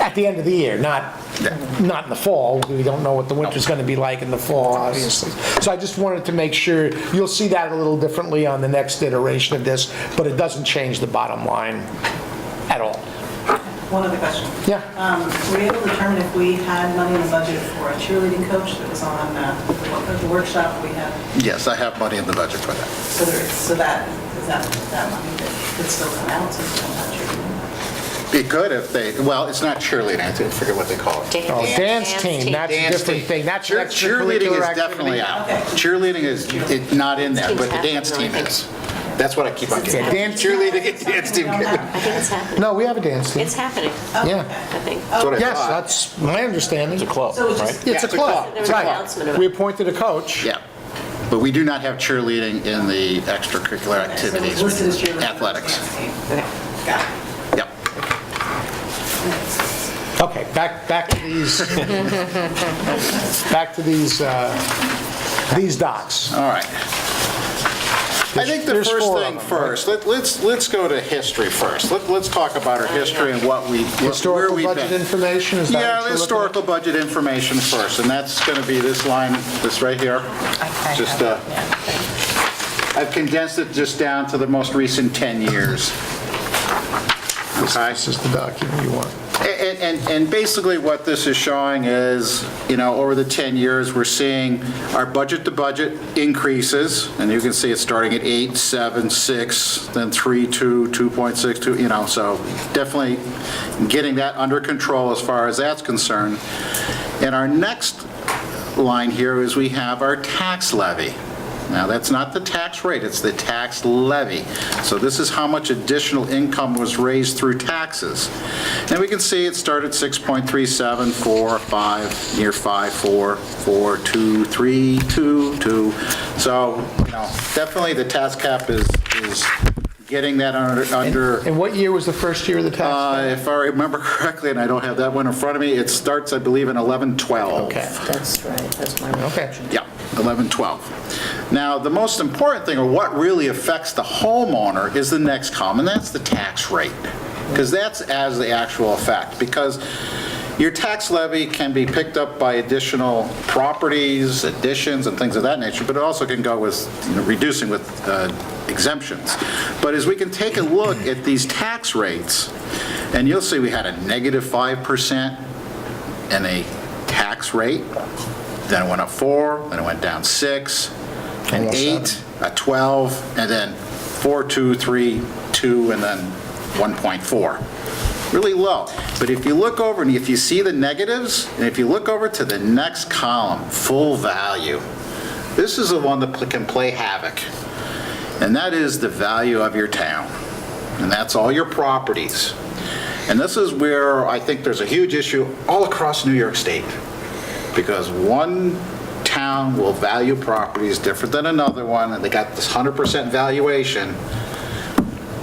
at the end of the year, not in the fall. We don't know what the winter's going to be like in the fall, obviously. So I just wanted to make sure, you'll see that a little differently on the next iteration of this, but it doesn't change the bottom line at all. One other question. Yeah. Were you able to determine if we had money in the budget for a cheerleading coach that was on the workshop we had? yes, I have money in the budget for that. So that, is that money that could still come out since we don't have cheerleading? It could if they, well, it's not cheerleading, I forget what they call it. Oh, dance team, that's a different thing. That's an Cheerleading extracurricular is definitely activity. out. Cheerleading is not in there, but the dance team is. That's what I keep on getting. dance- Cheerleading and dance team. I think it's happening. No, we have a dance team. It's happening, Yeah. I think. That's what I Yes, thought. that's my understanding. It's a club, So it's right? just- It's a club, There was an right. announcement of it. We appointed a coach. Yeah, but we do not have cheerleading in the extracurricular activities, So it's listed as cheerleading. athletics. Dance team. Okay. Got it. Yep. Okay, back to these docs. All right. I think the There's first four of thing them, first, let's go to history first. Let's talk about our history and where Historical we've budget been. information, is that Yeah, what you're looking historical budget information first, and that's going to be this line, this right here. Okay. Just, I've condensed it just down to the most recent 10 years. Okay? This is the document you want. And basically what this is showing is, over the 10 years, we're seeing our budget-to-budget increases, and you can see it's starting at 8, 7, 6, then 3, 2, 2.62, so definitely getting that under control as far as that's concerned. And our next line here is we have our tax levy. Now, that's not the tax rate, it's the tax levy. So this is how much additional income was raised through taxes. And we can see it started 6.37, 4, 5, year 5, 4, 4, 2, 3, 2, 2. So, definitely the tax cap is getting that under. And what year was the first year of the tax cap? If I remember correctly, and I don't have that one in front of me, it starts, I believe, in 11/12. Okay. That's right, that's my recollection. Yeah, 11/12. Now, the most important thing, or what really affects the homeowner, is the next column, and that's the tax rate. Because that's as the actual effect. Because your tax levy can be picked up by additional properties, additions, and things of that nature, but it also can go with reducing with exemptions. But as we can take a look at these tax rates, and you'll see we had a -5% and a tax rate, then it went up 4, then it went down 6, an Almost 8, a 12, and then 4, 2, 3, 2, and then 1.4. Really low. But if you look over and if you see the negatives, and if you look over to the next column, full value, this is the one that can play havoc. And that is the value of your town. And that's all your properties. And this is where I think there's a huge issue all across New York State. Because one town will value properties different than another one, and they got this 100% valuation.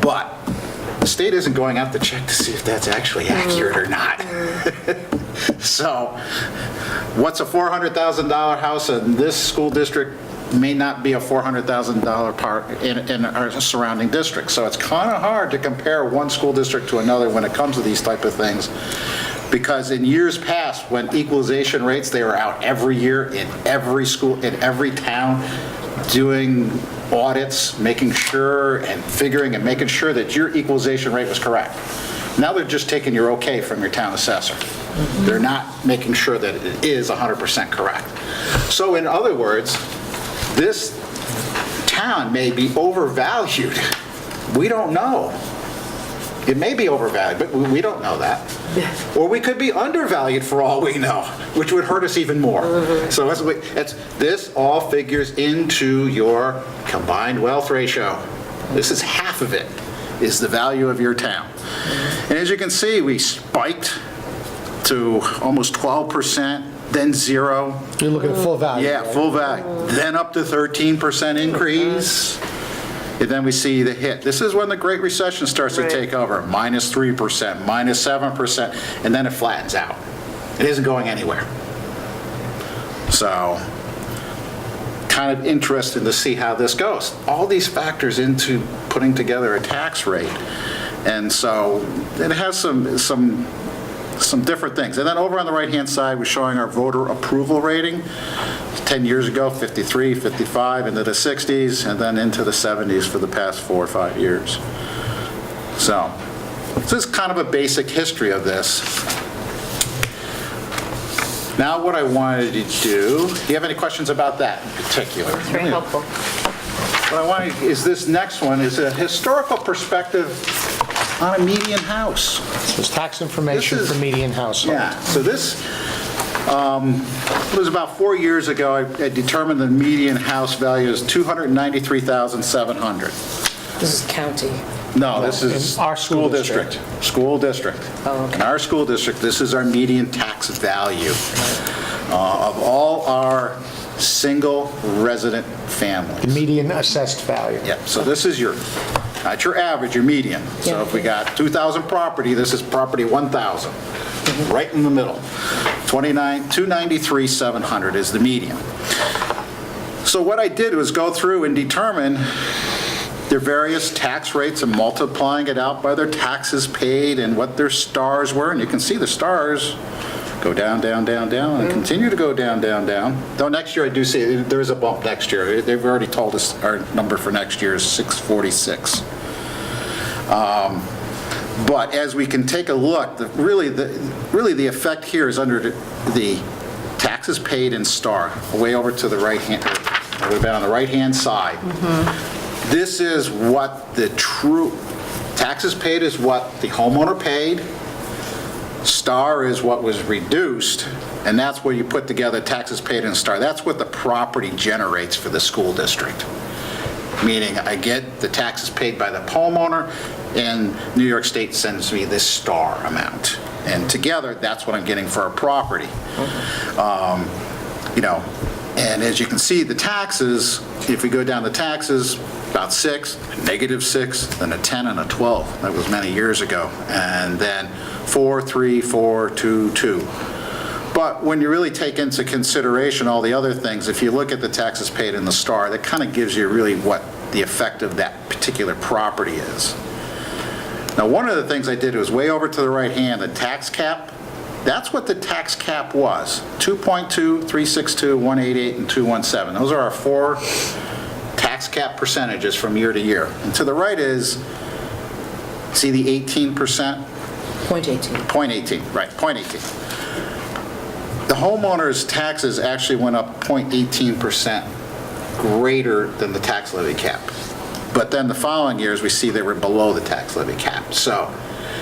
But the state isn't going out to check to see if that's actually accurate or not. So what's a $400,000 house in this school district may not be a $400,000 part in our surrounding districts. So it's kind of hard to compare one school district to another when it comes to these type of things. Because in years past, when equalization rates, they were out every year in every school, in every town, doing audits, making sure and figuring and making sure that your equalization rate was correct. Now they're just taking your okay from your town assessor. They're not making sure that it is 100% correct. So in other words, this town may be overvalued. We don't know. It may be overvalued, but we don't know that. Or we could be undervalued for all we know, which would hurt us even more. So this all figures into your combined wealth ratio. This is half of it, is the value of your town. And as you can see, we spiked to almost 12%, then 0. You're looking at full value. Yeah, right? full value. Then up to 13% increase. And then we see the hit. This is when the Great Recession starts to take over, -3%, -7%, and then it flattens out. It isn't going anywhere. So, kind of interesting to see how this goes. All these factors into putting together a tax rate. And so, it has some different things. And then over on the right-hand side, we're showing our voter approval rating. 10 years ago, 53, 55, into the 60s, and then into the 70s for the past 4 or 5 years. So, this is kind of a basic history of this. Now what I wanted to do you have any questions about that in particular? It's very helpful. What I wanted is this next one is a historical perspective on a median house. So it's tax information This is- for median household. Yeah, so this was about 4 years ago. I determined the median house value is $293,700. This is county. No, this is In our school district. School district. Oh, okay. In our school district, this is our median tax value of all our single resident families. The median assessed value. Yeah, so this is not your average, your median. So if we got 2,000 property, this is property 1,000, right in the middle. 293,700 is the median. So what I did was go through and determine their various tax rates and multiplying it out by their taxes paid and what their stars were. And you can see the stars go down, down, down, down, and continue to go down, down, down. Though next year I do see there is a bump next year. They've already told us our number for next year is 646. But as we can take a look, really the effect here is under the taxes paid in star, way over to the right hand, way down on the right-hand side. This is what the true taxes paid is what the homeowner paid. Star is what was reduced, and that's where you put together taxes paid in star. That's what the property generates for the school district. Meaning I get the taxes paid by the homeowner, and New York State sends me this star amount. And together, that's what I'm getting for a property. And as you can see, the taxes, if we go down the taxes, about 6, a -6, then a 10 and a 12. That was many years ago. And then 4, 3, 4, 2, 2. But when you really take into consideration all the other things, if you look at the taxes paid in the star, that kind of gives you really what the effect of that particular property is. Now, one of the things I did was way over to the right hand, the tax cap. That's what the tax cap was, 2.2, 362, 188, and 217. Those are our 4 tax cap percentages from year to year. And to the right is, see the 18%? 0.18. 0.18, right, 0.18. The homeowner's taxes actually went up 0.18% greater than the tax levy cap. But then the following years, we see they were below the tax levy cap. So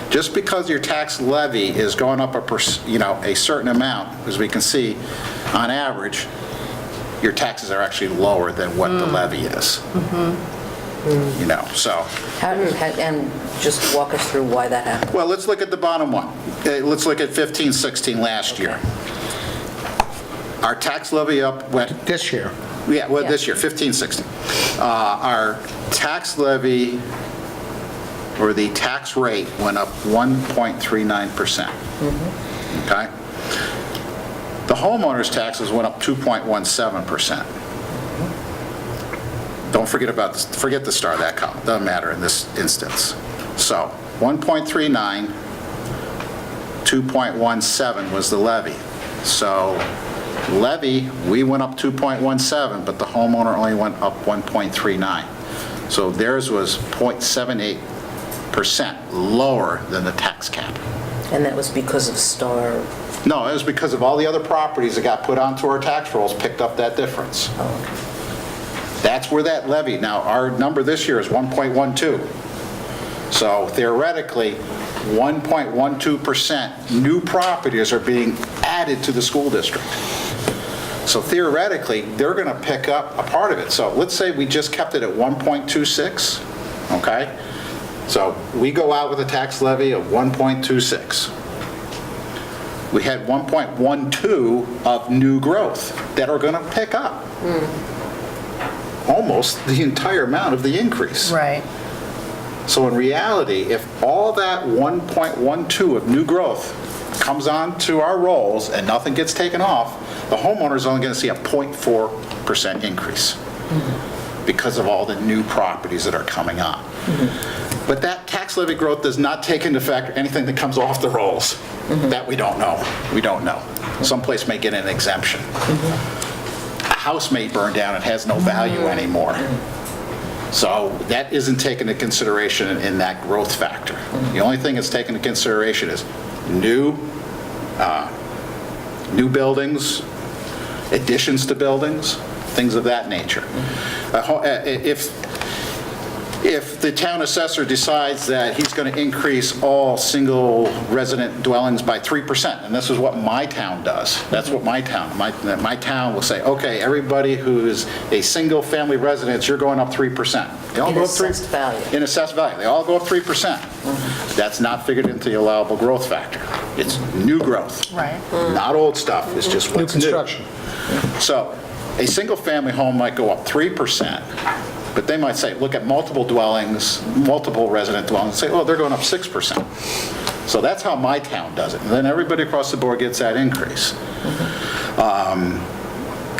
just because your tax levy is going up a certain amount, as we can see, on average, your taxes are actually lower than what the levy is. So. And just walk us through why that happened. Well, let's look at the bottom one. Let's look at 15-16 last year. Our tax levy went. This year. Yeah, well, this year, 15-16. Our tax levy, or the tax rate, went up 1.39%. Okay? The homeowner's taxes went up 2.17%. Don't forget the star, that column. Doesn't matter in this instance. So 1.39, 2.17 was the levy. So Levy, we went up 2.17, but the homeowner only went up 1.39. So theirs was 0.78% lower than the tax cap. And that was because of Star. No, it was because of all the other properties that got put onto our tax rolls picked up that difference. That's where that levy, now our number this year is 1.12. So theoretically, 1.12% new properties are being added to the school district. So theoretically, they're going to pick up a part of it. So let's say we just kept it at 1.26, okay? So we go out with a tax levy of 1.26. We had 1.12 of new growth that are going to pick up almost the entire amount of the increase. Right. So in reality, if all that 1.12 of new growth comes onto our rolls and nothing gets taken off, the homeowner's only going to see a 0.4% increase because of all the new properties that are coming on. But that tax levy growth does not take into effect anything that comes off the rolls. That we don't know. We don't know. Someplace may get an exemption. A house may burn down and has no value anymore. So that isn't taken into consideration in that growth factor. The only thing that's taken into consideration is new buildings, additions to buildings, things of that nature. If the town assessor decides that he's going to increase all single resident dwellings by 3%, and this is what my town does, that's what my town will say, okay, everybody who is a single family residence, you're going up 3%. They all In go up assessed value. In assessed value. They all go up 3%. That's not figured into the allowable growth factor. It's new growth. Right. Not old stuff, it's just what's new. construction. So a single-family home might go up 3%, but they might say, look at multiple dwellings, multiple resident dwellings, and say, oh, they're going up 6%. So that's how my town does it. And then everybody across the board gets that increase.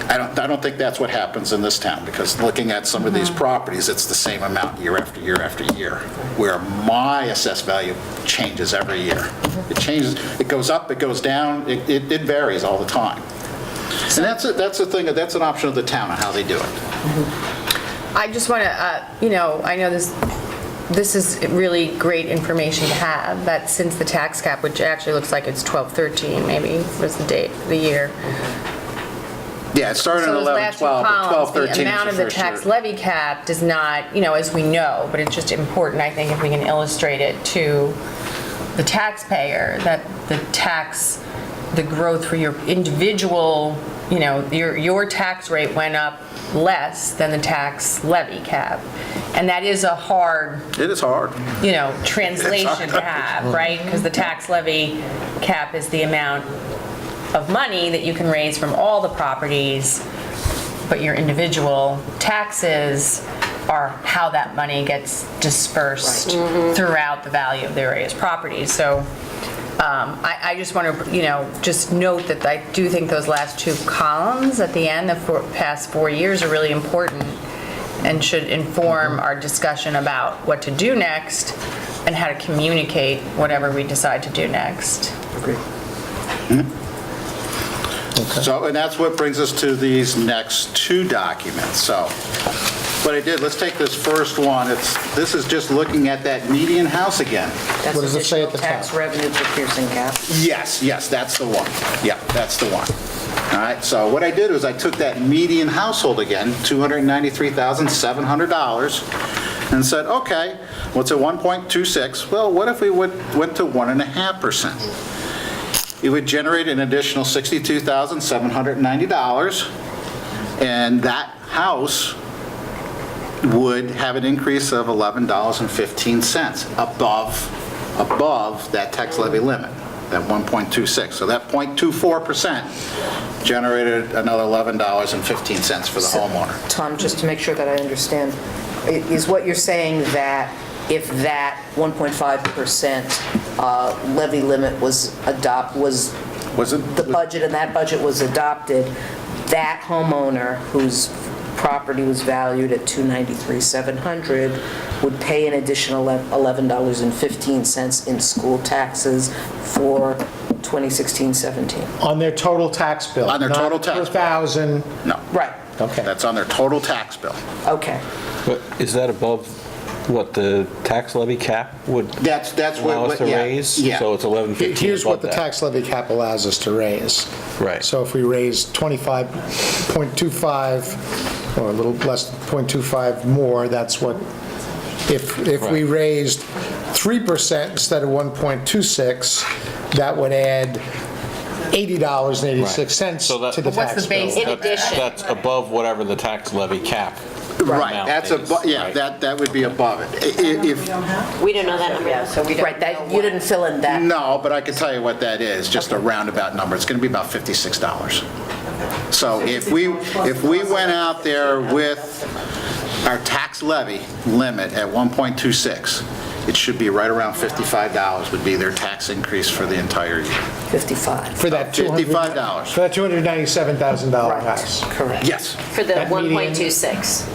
I don't think that's what happens in this town, because looking at some of these properties, it's the same amount year after year after year, where my assessed value changes every year. It changes, it goes up, it goes down, it varies all the time. And that's the thing, that's an option of the town on how they do it. I just want to, I know this is really great information to have, that since the tax cap, which actually looks like it's 12/13 maybe was the date, the year. Yeah, it started in So those 11, last two 12, but columns, 12, 13 the amount is of the the first tax year. levy cap does not, as we know, but it's just important, I think, if we can illustrate it to the taxpayer, that the growth for your individual, your tax rate went up less than the tax levy cap. And that is a hard, It is hard. translation to have, right? Because the tax levy cap is the amount of money that you can raise from all the properties, but your individual taxes are how that money gets dispersed throughout the value of the various properties. So I just want to, just note that I do think those last two columns at the end, the past 4 years, are really important and should inform our discussion about what to do next and how to communicate whatever we decide to do next. So, and that's what brings us to these next two documents. So, what I did, let's take this first one. This is just looking at that median house again. That's What does it say at additional the tax top? revenue per piercing cap. Yes, that's the one. Yeah, that's the one. All right, so what I did was I took that median household again, $293,700, and said, okay, what's at 1.26? Well, what if we went to 1.5%? It would generate an additional $62,790, and that house would have an increase of $11.15 above that tax levy limit, that 1.26. So that 0.24% generated another $11.15 for the homeowner. Tom, just to make sure that I understand, is what you're saying that if that 1.5% levy limit was the budget, and that budget was adopted, that homeowner whose property was valued at $293,700 would pay an additional $11.15 in school taxes for 2016-17. On their total tax bill? On their total tax Not bill. per thousand? No. Right, Okay. That's on their total tax bill. okay. But is that above what the tax levy cap would That's allow us to yeah, raise? Yeah. So it's 1115 Here's what above the that. tax levy cap allows us to raise. Right. So if we raise 25.25, or a little less than 0.25 more, that's what, if we Right. raised 3% instead of 1.26, that would add $80.86 So that- to the But what's tax the bill. base? In addition. That's above whatever the tax levy cap Right, amount that's, is, yeah, right. that would be above it. We If, don't have? We don't know that number. Yeah, so we don't Right, know that, you what- didn't fill in that. no, but I can tell you what that is, just a roundabout number. It's going to be about $56. So if we went out there with our tax levy limit at 1.26, it should be right around $55 would be their tax increase for the entire year. 55. For that $55. For that $297,000 Right, house. correct. Yes, For the That median- 1.26.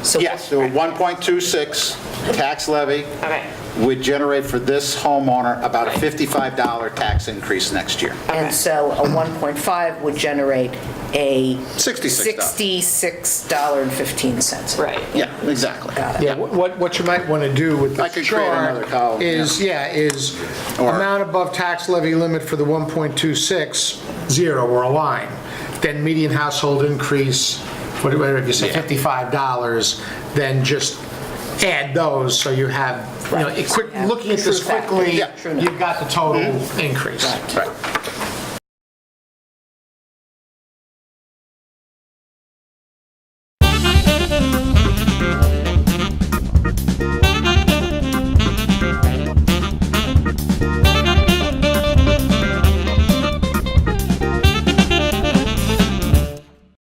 So yes, the 1.26 tax levy Okay. would generate for this homeowner about a $55 tax increase next year. And so a 1.5 would generate a $66. $66.15. Right. Yeah, exactly. Got it. Yeah, what you might want to do with I this could create another chart column, is, is Or- amount above tax levy limit for the 1.26, 0, or a line. Then median household increase, whatever, if you say Yeah. $55, then just add those, so you have, Right. looking at this True factor. quickly, Yeah. True enough. you've got the total increase. Right.